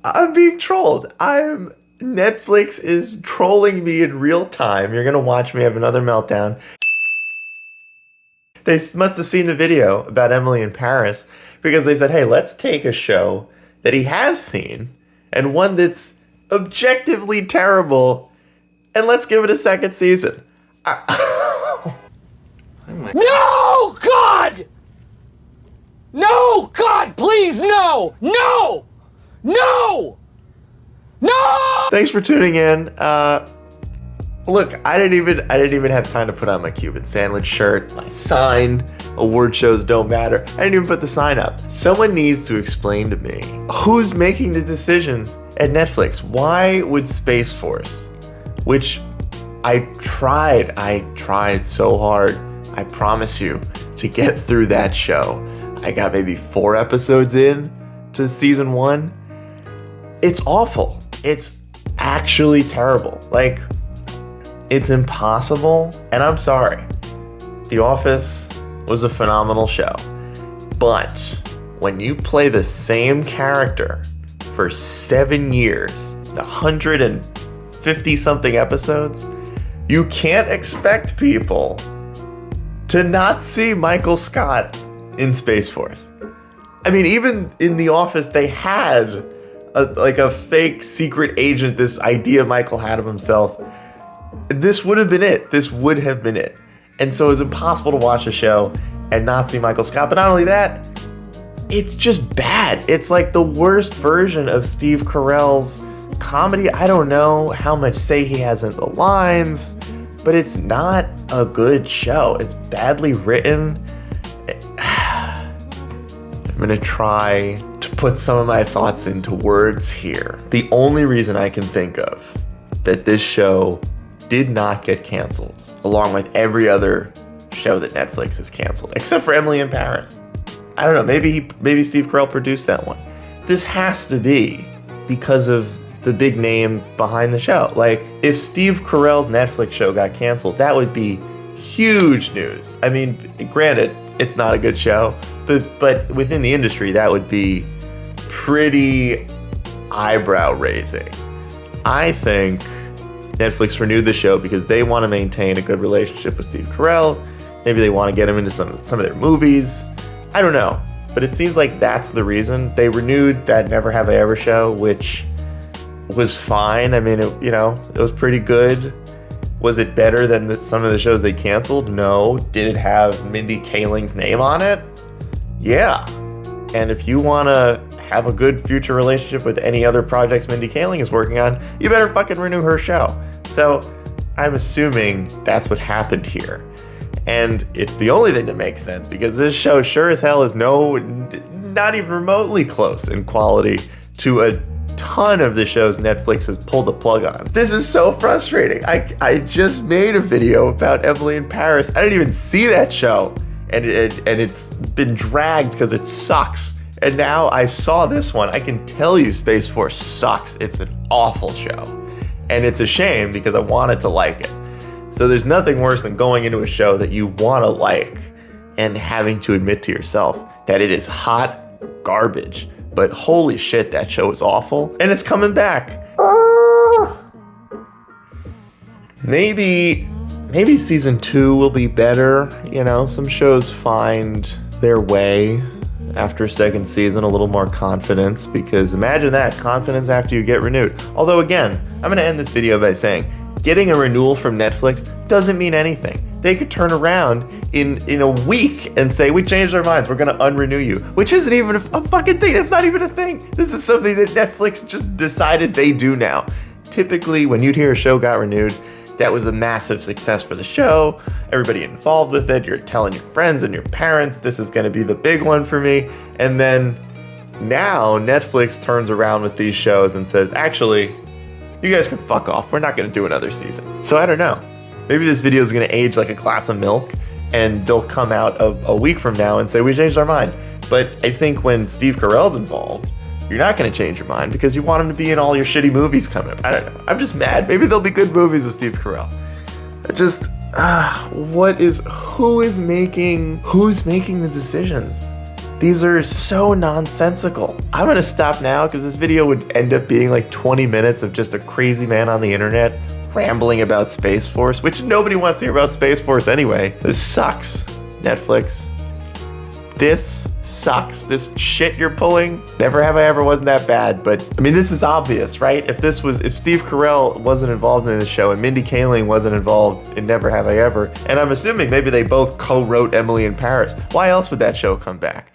I'm being trolled. Netflix is trolling me in real time. You're gonna watch me have another meltdown. They must have seen the video about Emily in Paris because they said, hey, let's take a show that he has seen and one that's objectively terrible and let's give it a second season. No, God! No, God, please, no! No! No! No! Thanks for tuning in. Look, I didn't even have time to put on my Cuban sandwich shirt, my sign. Award shows don't matter. I didn't even put the sign up. Someone needs to explain to me who's making the decisions at Netflix. Why would Space Force, which I tried so hard, I promise you, to get through that show. I got maybe 4 episodes in to season 1. It's awful. It's actually terrible. Like, it's impossible, and I'm sorry. The Office was a phenomenal show. But when you play the same character for 7 years, 150 something episodes, you can't expect people to not see Michael Scott in Space Force. I mean, even in The Office, they had a fake secret agent, this idea Michael had of himself. This would have been it. This would have been it. And so it's impossible to watch a show and not see Michael Scott. But not only that, it's just bad. It's like the worst version of Steve Carell's comedy. I don't know how much say he has in the lines, but it's not a good show. It's badly written. I'm gonna try to put some of my thoughts into words here. The only reason I can think of that this show did not get canceled, along with every other show that Netflix has canceled, except for Emily in Paris. I don't know, maybe Steve Carell produced that one. This has to be because of the big name behind the show. Like, if Steve Carell's Netflix show got canceled, that would be huge news. I mean, granted, it's not a good show, but within the industry, that would be pretty eyebrow raising. I think Netflix renewed the show because they want to maintain a good relationship with Steve Carell. Maybe they want to get him into some of their movies. I don't know, but it seems like that's the reason. They renewed that Never Have I Ever show, which was fine. I mean, it was pretty good. Was it better than some of the shows they canceled? No. Did it have Mindy Kaling's name on it? Yeah. And if you want to have a good future relationship with any other projects Mindy Kaling is working on, you better fucking renew her show. So I'm assuming that's what happened here. And it's the only thing that makes sense because this show sure as hell is not even remotely close in quality to a ton of the shows Netflix has pulled the plug on. This is so frustrating. I just made a video about Emily in Paris. I didn't even see that show, and it's been dragged because it sucks. And now I saw this one. I can tell you Space Force sucks. It's an awful show. And it's a shame because I wanted to like it. So there's nothing worse than going into a show that you want to like and having to admit to yourself that it is hot garbage. But holy shit, that show is awful. And it's coming back. Maybe season 2 will be better. You know, some shows find their way after second season, a little more confidence, because imagine that, confidence after you get renewed. Although again, I'm gonna end this video by saying, getting a renewal from Netflix doesn't mean anything. They could turn around in a week and say, we changed our minds, we're gonna unrenew you, which isn't even a fucking thing. It's not even a thing. This is something that Netflix just decided they do now. Typically, when you'd hear a show got renewed, that was a massive success for the show. Everybody involved with it. You're telling your friends and your parents, this is gonna be the big one for me. And then now Netflix turns around with these shows and says, actually, you guys can fuck off. We're not gonna do another season. So I don't know. Maybe this video is gonna age like a glass of milk and they'll come out a week from now and say, we changed our mind. But I think when Steve Carell's involved, you're not gonna change your mind because you want him to be in all your shitty movies coming up. I don't know. I'm just mad. Maybe there'll be good movies with Steve Carell. Who's making the decisions? These are so nonsensical. I'm gonna stop now because this video would end up being like 20 minutes of just a crazy man on the internet rambling about Space Force, which nobody wants to hear about Space Force anyway. This sucks, Netflix. This sucks. This shit you're pulling. Never Have I Ever wasn't that bad, but I mean, this is obvious, right? If Steve Carell wasn't involved in the show and Mindy Kaling wasn't involved in Never Have I Ever, and I'm assuming maybe they both co-wrote Emily in Paris, why else would that show come back?